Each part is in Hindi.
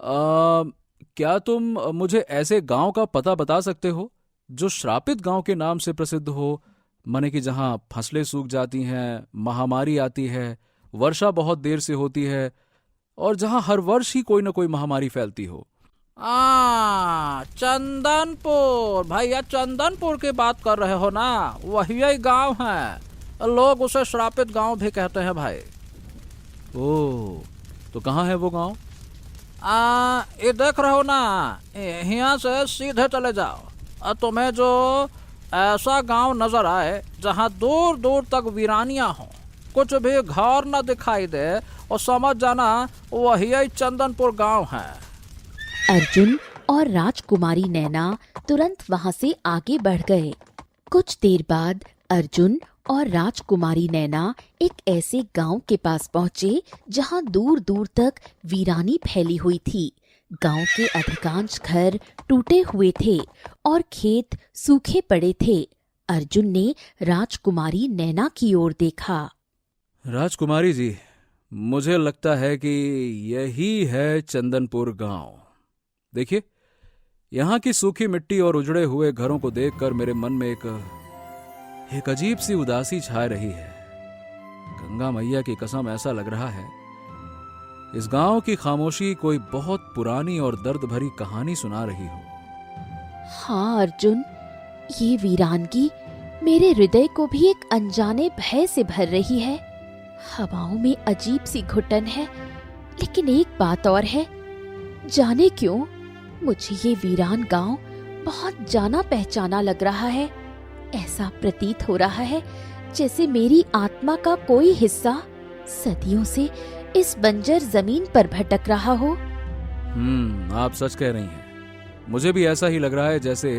क्या तुम मुझे ऐसे गांव का पता बता सकते हो जो श्रापित गांव के नाम से प्रसिद्ध हो? माने कि जहां फसलें सूख जाती हैं, महामारी आती है, वर्षा बहुत देर से होती है, और जहां हर वर्ष ही कोई ना कोई महामारी फैलती हो। चंदनपुर भैया, चंदनपुर की बात कर रहे हो ना? वही गांव है, लोग उसे श्रापित गांव भी कहते हैं भाई। ओह, तो कहाँ है वो गांव? ये देख रहे हो ना, यहाँ से सीधे चले जाओ और तुम्हें जो ऐसा गांव नजर आए जहाँ दूर दूर तक वीरानियां हो, कुछ भी घर न दिखाई दे, और समझ जाना वही चंदनपुर गांव है। अर्जुन और राजकुमारी नैना तुरंत वहां से आगे बढ़ गए। कुछ देर बाद अर्जुन और राजकुमारी नैना एक ऐसे गांव के पास पहुंचे जहां दूर दूर तक वीरानी फैली हुई थी। गांव के अधिकांश घर टूटे हुए थे और खेत सूखे पड़े थे। अर्जुन ने राजकुमारी नैना की ओर देखा। राजकुमारी जी, मुझे लगता है कि यही है चंदनपुर गांव। देखिए, यहाँ की सूखी मिट्टी और उजड़े हुए घरों को देखकर मेरे मन में एक अजीब सी उदासी छा रही है। गंगा मैया की कसम, ऐसा लग रहा है इस गांव की खामोशी कोई बहुत पुरानी और दर्द भरी कहानी सुना रही हो। हाँ अर्जुन, ये वीरानगी मेरे हृदय को भी एक अनजाने भय से भर रही है। हवाओं में अजीब सी घुटन है, लेकिन एक बात और है, जाने क्यों मुझे ये वीरान गांव बहुत जाना पहचाना लग रहा है। ऐसा प्रतीत हो रहा है जैसे मेरी आत्मा का कोई हिस्सा सदियों से इस बंजर जमीन पर भटक रहा हो। आप सच कह रही हैं। मुझे भी ऐसा ही लग रहा है जैसे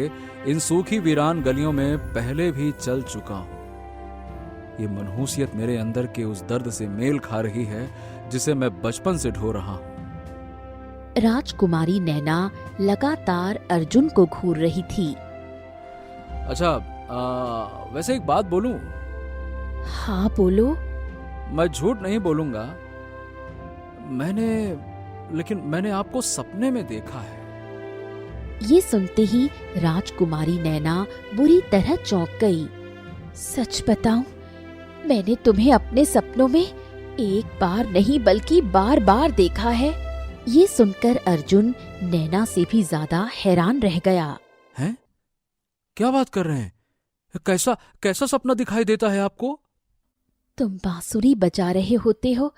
इन सूखी वीरान गलियों में पहले भी चल चुका हूं। ये मनहूसियत मेरे अंदर के उस दर्द से मेल खा रही है जिसे मैं बचपन से ढो रहा हूं। राजकुमारी नैना लगातार अर्जुन को घूर रही थी। अच्छा, वैसे एक बात बोलूं? हाँ बोलो। मैं झूठ नहीं बोलूंगा, मैंने आपको सपने में देखा है। ये सुनते ही राजकुमारी नैना बुरी तरह चौंक गई। सच बताऊं, मैंने तुम्हें अपने सपनों में एक बार नहीं बल्कि बार बार देखा है। ये सुनकर अर्जुन नैना से भी ज्यादा हैरान रह गया। हैं? क्या बात कर रहे हैं? कैसा सपना दिखाई देता है आपको? तुम बांसुरी बजा रहे होते हो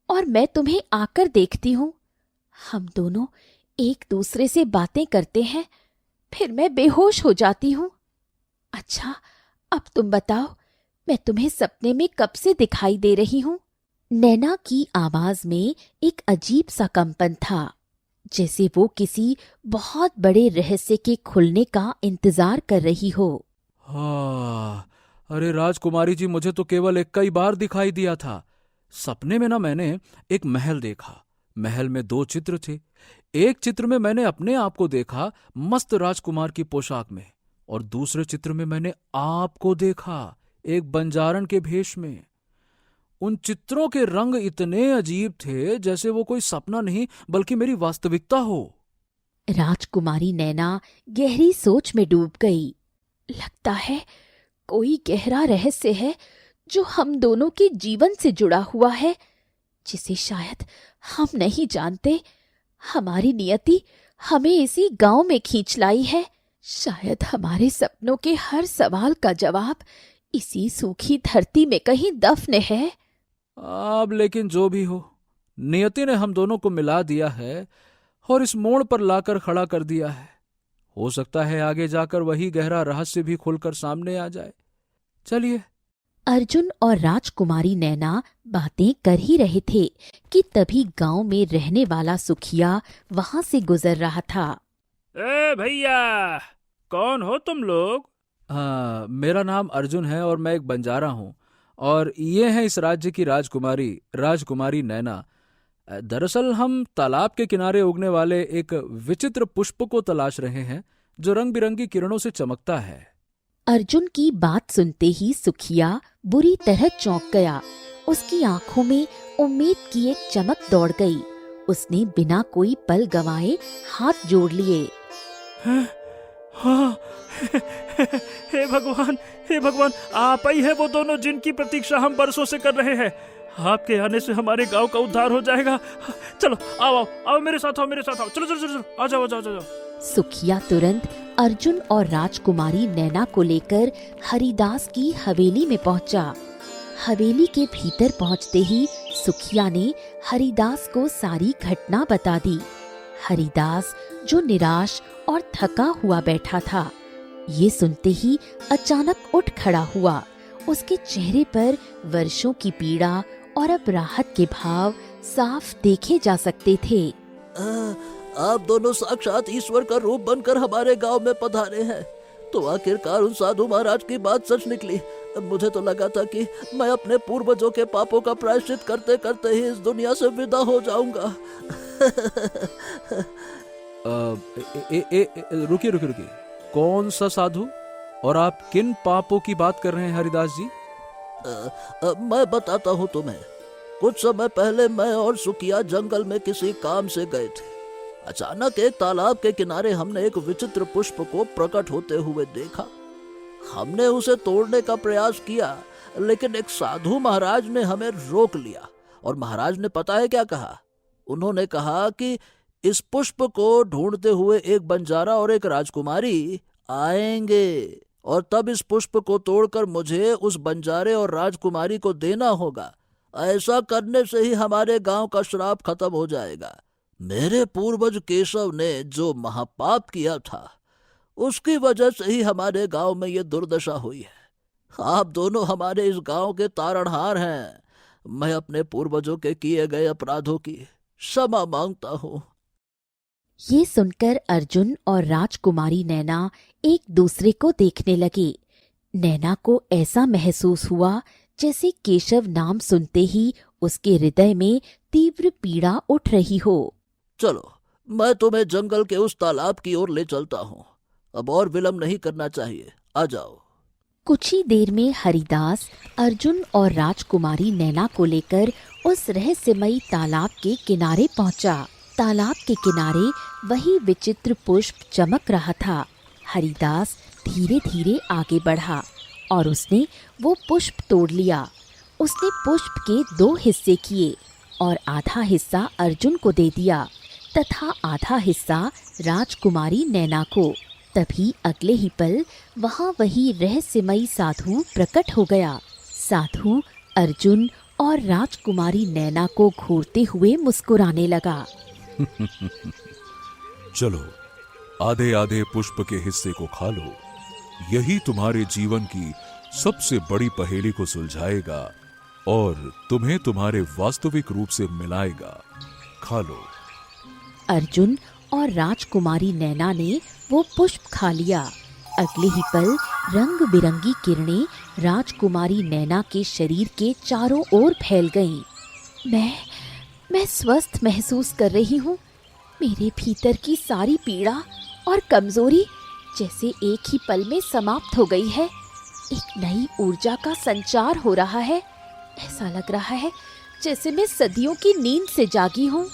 और मैं तुम्हें आकर देखती हूँ। हम दोनों एक दूसरे से बातें करते हैं, फिर मैं बेहोश हो जाती हूँ। अच्छा, अब तुम बताओ, मैं तुम्हें सपने में कब से दिखाई दे रही हूँ? नैना की आवाज में एक अजीब सा कंपन था, जैसे वो किसी बहुत बड़े रहस्य के खुलने का इंतजार कर रही हो। हाँ, अरे राजकुमारी जी, मुझे तो केवल एक कई बार दिखाई दिया था। सपने में ना मैंने एक महल देखा। महल में 2 चित्र थे। एक चित्र में मैंने अपने आप को देखा मस्त राजकुमार की पोशाक में, और दूसरे चित्र में मैंने आपको देखा एक बंजारन के भेष में। उन चित्रों के रंग इतने अजीब थे जैसे वो कोई सपना नहीं बल्कि मेरी वास्तविकता हो। राजकुमारी नैना गहरी सोच में डूब गई। लगता है कोई गहरा रहस्य है जो हम दोनों के जीवन से जुड़ा हुआ है, जिसे शायद हम नहीं जानते। हमारी नियति हमें इसी गांव में खींच लाई है। शायद हमारे सपनों के हर सवाल का जवाब इसी सूखी धरती में कहीं दफन है। अब लेकिन जो भी हो, नियति ने हम दोनों को मिला दिया है और इस मोड़ पर लाकर खड़ा कर दिया है। हो सकता है आगे जाकर वही गहरा रहस्य भी खुलकर सामने आ जाए। चलिए। अर्जुन और राजकुमारी नैना बातें कर ही रहे थे कि तभी गांव में रहने वाला सुखिया वहां से गुजर रहा था। ए भैया, कौन हो तुम लोग? मेरा नाम अर्जुन है और मैं एक बंजारा हूँ, और ये है इस राज्य की राजकुमारी नैना। दरअसल हम तालाब के किनारे उगने वाले एक विचित्र पुष्प को तलाश रहे हैं जो रंग बिरंगी किरणों से चमकता है। अर्जुन की बात सुनते ही सुखिया बुरी तरह चौंक गया। उसकी आंखों में उम्मीद की एक चमक दौड़ गई उसने बिना कोई पल गवाए हाथ जोड़ लिए। हाँ, हे भगवान, आप ही है वो दोनों जिनकी प्रतीक्षा हम बरसों से कर रहे हैं। आपके आने से हमारे गांव का उद्धार हो जाएगा। चलो आओ मेरे साथ आओ। चलो आ जाओ। सुखिया तुरंत अर्जुन और राजकुमारी नैना को लेकर हरिदास की हवेली में पहुंचा। हवेली के भीतर पहुंचते ही सुखिया ने हरिदास को सारी घटना बता दी। हरिदास जो निराश और थका हुआ बैठा था, ये सुनते ही अचानक उठ खड़ा हुआ। उसके चेहरे पर वर्षों की पीड़ा और अब राहत के भाव साफ देखे जा सकते थे। आप दोनों साक्षात ईश्वर का रूप बनकर हमारे गांव में पधारे हैं, तो आखिरकार उन साधु महाराज की बात सच निकली। मुझे तो लगा था कि मैं अपने पूर्वजों के पापों का प्रायश्चित करते करते ही इस दुनिया से विदा हो जाऊंगा। रुकिए। कौन सा साधु और आप किन पापों की बात कर रहे हैं हरिदास जी? मैं बताता हूँ तुम्हें। कुछ समय पहले मैं और सुखिया जंगल में किसी काम से गए थे। अचानक एक तालाब के किनारे हमने एक विचित्र पुष्प को प्रकट होते हुए देखा। हमने उसे तोड़ने का प्रयास किया, लेकिन एक साधु महाराज ने हमें रोक लिया। और महाराज ने पता है क्या कहा? उन्होंने कहा कि इस पुष्प को ढूंढते हुए एक बंजारा और एक राजकुमारी आएंगे, और तब इस पुष्प को तोड़कर मुझे उस बंजारे और राजकुमारी को देना होगा। ऐसा करने से ही हमारे गांव का श्राप खत्म हो जाएगा। मेरे पूर्वज केशव ने जो महापाप किया था, उसकी वजह से ही हमारे गांव में ये दुर्दशा हुई है। आप दोनों हमारे इस गांव के तारणहार हैं। मैं अपने पूर्वजों के किए गए अपराधों की क्षमा मांगता हूँ। ये सुनकर अर्जुन और राजकुमारी नैना एक दूसरे को देखने लगे। नैना को ऐसा महसूस हुआ जैसे केशव नाम सुनते ही उसके हृदय में तीव्र पीड़ा उठ रही हो। चलो, मैं तुम्हें जंगल के उस तालाब की ओर ले चलता हूँ। अब और विलंब नहीं करना चाहिए, आ जाओ। कुछ ही देर में हरिदास अर्जुन और राजकुमारी नैना को लेकर उस रहस्यमयी तालाब के किनारे पहुंचा। तालाब के किनारे वही विचित्र पुष्प चमक रहा था। हरिदास धीरे धीरे आगे बढ़ा और उसने वो पुष्प तोड़ लिया। उसने पुष्प के 2 हिस्से किए और आधा हिस्सा अर्जुन को दे दिया तथा आधा हिस्सा राजकुमारी नैना को। तभी अगले ही पल वहाँ वही रहस्यमयी साधु प्रकट हो गया। साधु अर्जुन और राजकुमारी नैना को घूरते हुए मुस्कुराने लगा। चलो, आधे आधे पुष्प के हिस्से को खा लो। यही तुम्हारे जीवन की सबसे बड़ी पहेली को सुलझाएगा और तुम्हें तुम्हारे वास्तविक रूप से मिलाएगा। खा लो। अर्जुन और राजकुमारी नैना ने वो पुष्प खा लिया। अगले ही पल रंग बिरंगी किरणें राजकुमारी नैना के शरीर के चारों ओर फैल गईं। मैं स्वस्थ महसूस कर रही हूँ। मेरे भीतर की सारी पीड़ा और कमजोरी जैसे एक ही पल में समाप्त हो गई है। एक नई ऊर्जा का संचार हो रहा है। ऐसा लग रहा है जैसे मैं सदियों की नींद से जागी हूँ।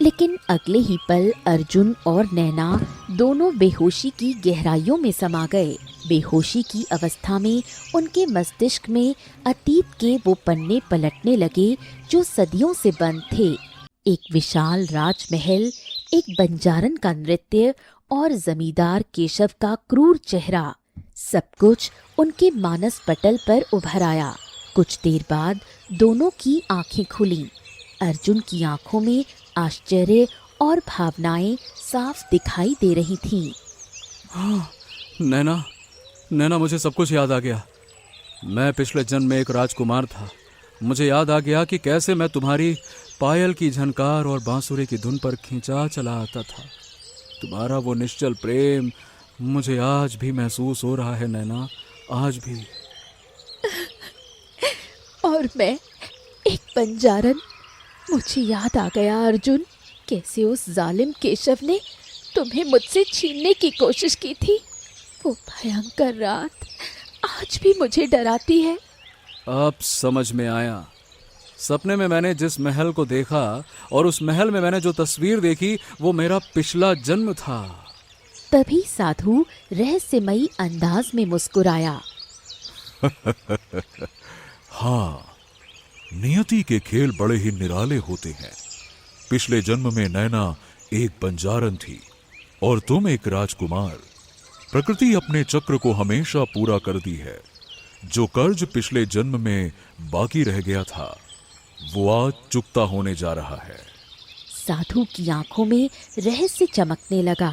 लेकिन अगले ही पल अर्जुन और नैना दोनों बेहोशी की गहराइयों में समा गए। बेहोशी की अवस्था में उनके मस्तिष्क में अतीत के वो पन्ने पलटने लगे जो सदियों से बंद थे। एक विशाल राजमहल, एक बंजारन का नृत्य और जमींदार केशव का क्रूर चेहरा, सब कुछ उनके मानस पटल पर उभर आया। कुछ देर बाद दोनों की आंखें खुलीं। अर्जुन की आंखों में आश्चर्य और भावनाएं साफ दिखाई दे रही थीं। हाँ, नैना, मुझे सब कुछ याद आ गया। मैं पिछले जन्म में एक राजकुमार था। मुझे याद आ गया कि कैसे मैं तुम्हारी पायल की झनकार और बांसुरी की धुन पर खींचा चला आता था। तुम्हारा वो निश्चल प्रेम मुझे आज भी महसूस हो रहा है नैना, आज भी। और मैं एक बंजारन। मुझे याद आ गया अर्जुन, कैसे उस जालिम केशव ने तुम्हें मुझसे छीनने की कोशिश की थी। वो भयंकर रात आज भी मुझे डराती है। अब समझ में आया। सपने में मैंने जिस महल को देखा और उस महल में मैंने जो तस्वीर देखी वो मेरा पिछला जन्म था। तभी साधु रहस्यमयी अंदाज में मुस्कुराया। हाँ, नियति के खेल बड़े ही निराले होते हैं। पिछले जन्म में नैना एक बंजारन थी और तुम एक राजकुमार। प्रकृति अपने चक्र को हमेशा पूरा करती है। जो कर्ज पिछले जन्म में बाकी रह गया था वो आज चुकता होने जा रहा है। साधु की आंखों में रहस्य चमकने लगा।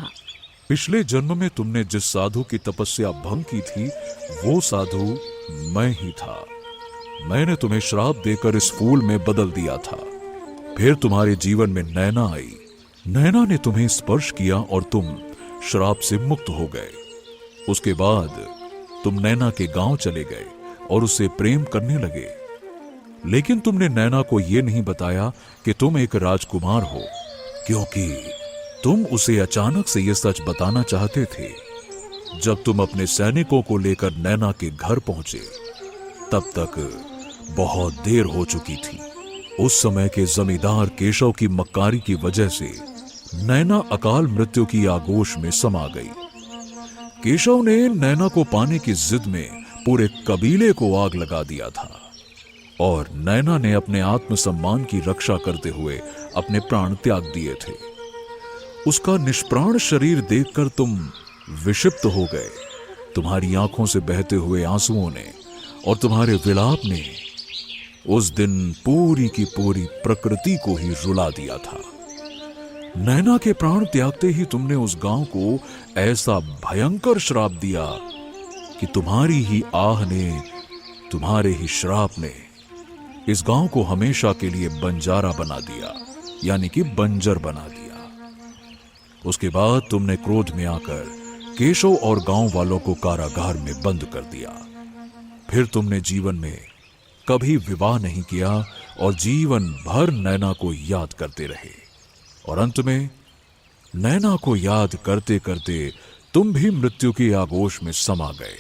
पिछले जन्म में तुमने जिस साधु की तपस्या भंग की थी वो साधु मैं ही था। मैंने तुम्हें श्राप देकर इस फूल में बदल दिया था। फिर तुम्हारे जीवन में नैना आई। नैना ने तुम्हें स्पर्श किया और तुम श्राप से मुक्त हो गए। उसके बाद तुम नैना के गांव चले गए और उससे प्रेम करने लगे। लेकिन तुमने नैना को यह नहीं बताया कि तुम एक राजकुमार हो, क्योंकि तुम उसे अचानक से यह सच बताना चाहते थे। जब तुम अपने सैनिकों को लेकर नैना के घर पहुंचे तब तक बहुत देर हो चुकी थी। उस समय के जमींदार केशव की मक्कारी की वजह से नैना अकाल मृत्यु की आगोश में समा गई। केशव ने नैना को पाने की जिद में पूरे कबीले को आग लगा दिया था और नैना ने अपने आत्मसम्मान की रक्षा करते हुए अपने प्राण त्याग दिए थे। उसका निष्प्राण शरीर देखकर तुम विक्षिप्त हो गए। तुम्हारी आंखों से बहते हुए आंसुओं ने और तुम्हारे विलाप ने उस दिन पूरी की पूरी प्रकृति को ही रुला दिया था। नैना के प्राण त्यागते ही तुमने उस गांव को ऐसा भयंकर श्राप दिया कि तुम्हारी ही आह ने, तुम्हारे ही श्राप ने इस गांव को हमेशा के लिए बंजारा बना दिया, यानी कि बंजर बना दिया। उसके बाद तुमने क्रोध में आकर केशव और गांव वालों को कारागार में बंद कर दिया। फिर तुमने जीवन में कभी विवाह नहीं किया और जीवन भर नैना को याद करते रहे और अंत में नैना को याद करते करते तुम भी मृत्यु की आगोश में समा गए।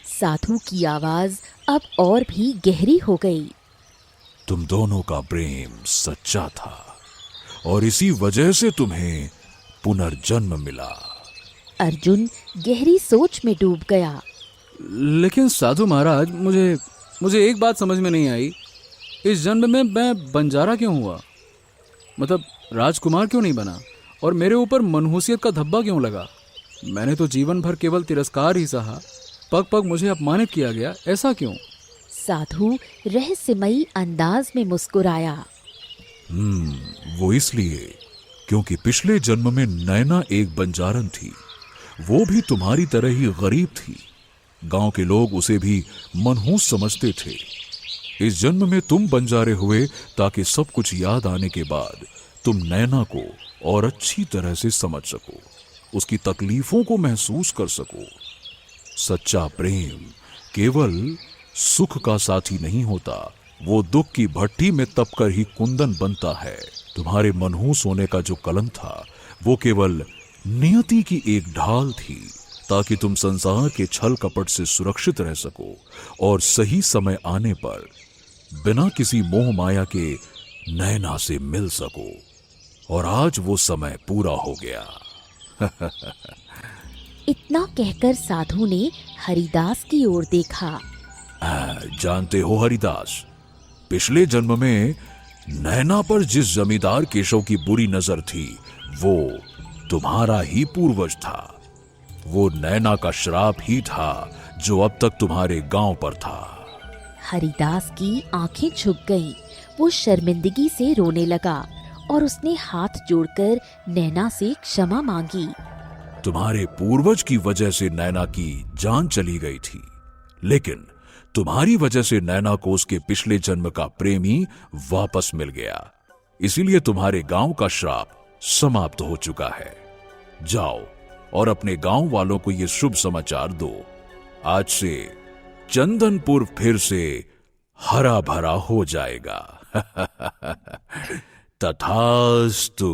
साधु की आवाज अब और भी गहरी हो गई। तुम दोनों का प्रेम सच्चा था और इसी वजह से तुम्हें पुनर्जन्म मिला। अर्जुन गहरी सोच में डूब गया। लेकिन साधु महाराज, मुझे एक बात समझ में नहीं आई। इस जन्म में मैं बंजारा क्यों हुआ? मतलब राजकुमार क्यों नहीं बना और मेरे ऊपर मनहूसियत का धब्बा क्यों लगा? मैंने तो जीवन भर केवल तिरस्कार ही सहा। पग पग मुझे अपमानित किया गया, ऐसा क्यों? साधु रहस्यमयी अंदाज में मुस्कुराया। वो इसलिए क्योंकि पिछले जन्म में नैना एक बंजारन थी। वो भी तुम्हारी तरह ही गरीब थी। गांव के लोग उसे भी मनहूस समझते थे। इस जन्म में तुम बंजारे हुए ताकि सब कुछ याद आने के बाद तुम नैना को और अच्छी तरह से समझ सको, उसकी तकलीफों को महसूस कर सको। सच्चा प्रेम केवल सुख का साथी नहीं होता, वो दुख की भट्टी में तपकर ही कुंदन बनता है। तुम्हारे मनहूस होने का जो कलंक था वो केवल नियति की एक ढाल थी ताकि तुम संसार के छल कपट से सुरक्षित रह सको और सही समय आने पर बिना किसी मोह माया के नैना से मिल सको। और आज वो समय पूरा हो गया। इतना कहकर साधु ने हरिदास की ओर देखा। जानते हो हरिदास, पिछले जन्म में नैना पर जिस जमींदार केशव की बुरी नजर थी वो तुम्हारा ही पूर्वज था। वो नैना का श्राप ही था जो अब तक तुम्हारे गांव पर था। हरिदास की आंखें झुक गईं। वो शर्मिंदगी से रोने लगा और उसने हाथ जोड़कर नैना से क्षमा मांगी। तुम्हारे पूर्वज की वजह से नैना की जान चली गई थी, लेकिन तुम्हारी वजह से नैना को उसके पिछले जन्म का प्रेमी वापस मिल गया। इसीलिए तुम्हारे गांव का श्राप समाप्त हो चुका है। जाओ और अपने गांव वालों को यह शुभ समाचार दो। आज से चंदनपुर फिर से हरा भरा हो जाएगा। तथास्तु।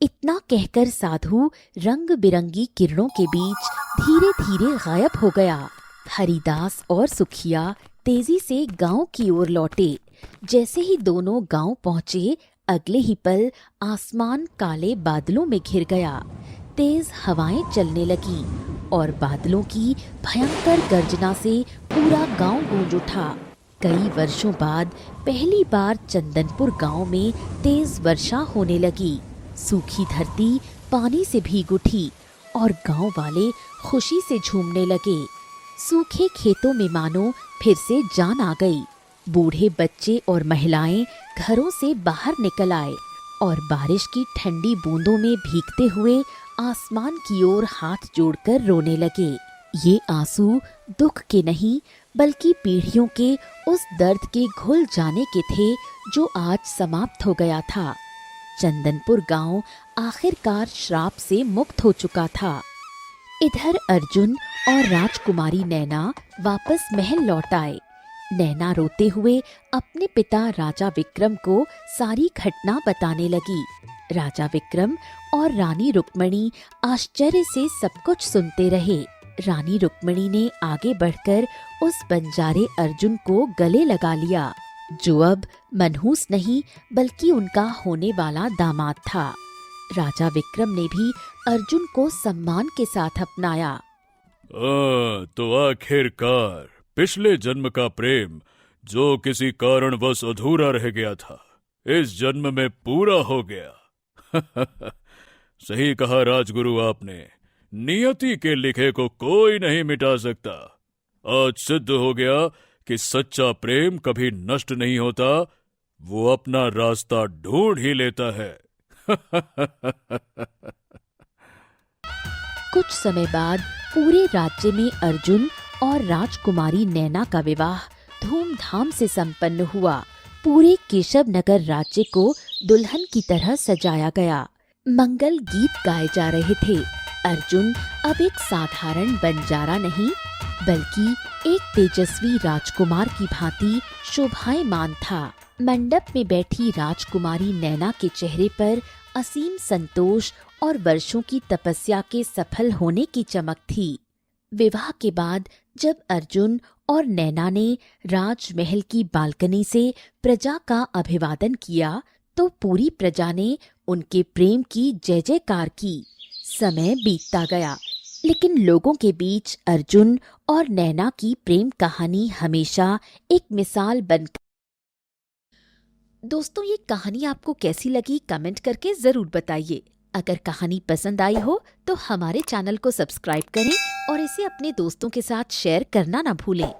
इतना कहकर साधु रंग बिरंगी किरणों के बीच धीरे धीरे गायब हो गया। हरिदास और सुखिया तेजी से गांव की ओर लौटे। जैसे ही दोनों गांव पहुंचे, अगले ही पल आसमान काले बादलों में घिर गया। तेज हवाएं चलने लगी और बादलों की भयंकर गर्जना से पूरा गांव गूंज उठा। कई वर्षों बाद पहली बार चंदनपुर गांव में तेज वर्षा होने लगी। सूखी धरती पानी से भीग उठी और गांव वाले खुशी से झूमने लगे। सूखे खेतों में मानो फिर से जान आ गई। बूढ़े, बच्चे और महिलाएं घरों से बाहर निकल आए और बारिश की ठंडी बूंदों में भीगते हुए आसमान की ओर हाथ जोड़कर रोने लगे। ये आंसू दुख के नहीं बल्कि पीढ़ियों के उस दर्द के घुल जाने के थे जो आज समाप्त हो गया था। चंदनपुर गांव आखिरकार श्राप से मुक्त हो चुका था। इधर अर्जुन और राजकुमारी नैना वापस महल लौट आए। नैना रोते हुए अपने पिता राजा विक्रम को सारी घटना बताने लगी। राजा विक्रम और रानी रुक्मणी आश्चर्य से सब कुछ सुनते रहे। रानी रुक्मणी ने आगे बढ़कर उस बंजारे अर्जुन को गले लगा लिया, जो अब मनहूस नहीं बल्कि उनका होने वाला दामाद था। राजा विक्रम ने भी अर्जुन को सम्मान के साथ अपनाया। तो आखिरकार पिछले जन्म का प्रेम जो किसी कारणवश अधूरा रह गया था, इस जन्म में पूरा हो गया। सही कहा राजगुरु आपने, नियति के लिखे को कोई नहीं मिटा सकता। आज सिद्ध हो गया कि सच्चा प्रेम कभी नष्ट नहीं होता, वो अपना रास्ता ढूंढ ही लेता है। कुछ समय बाद पूरे राज्य में अर्जुन और राजकुमारी नैना का विवाह धूमधाम से संपन्न हुआ। पूरे केशव नगर राज्य को दुल्हन की तरह सजाया गया। मंगल गीत गाए जा रहे थे। अर्जुन अब एक साधारण बंजारा नहीं बल्कि एक तेजस्वी राजकुमार की भांति शोभायमान था। मंडप में बैठी राजकुमारी नैना के चेहरे पर असीम संतोष और वर्षों की तपस्या के सफल होने की चमक थी। विवाह के बाद जब अर्जुन और नैना ने राजमहल की बालकनी से प्रजा का अभिवादन किया तो पूरी प्रजा ने उनके प्रेम की जय जयकार की। समय बीतता गया, लेकिन लोगों के बीच अर्जुन और नैना की प्रेम कहानी हमेशा एक मिसाल बनकर। दोस्तों, ये कहानी आपको कैसी लगी कमेंट करके जरूर बताइए। अगर कहानी पसंद आई हो तो हमारे चैनल को सब्सक्राइब करें और इसे अपने दोस्तों के साथ शेयर करना ना भूलें।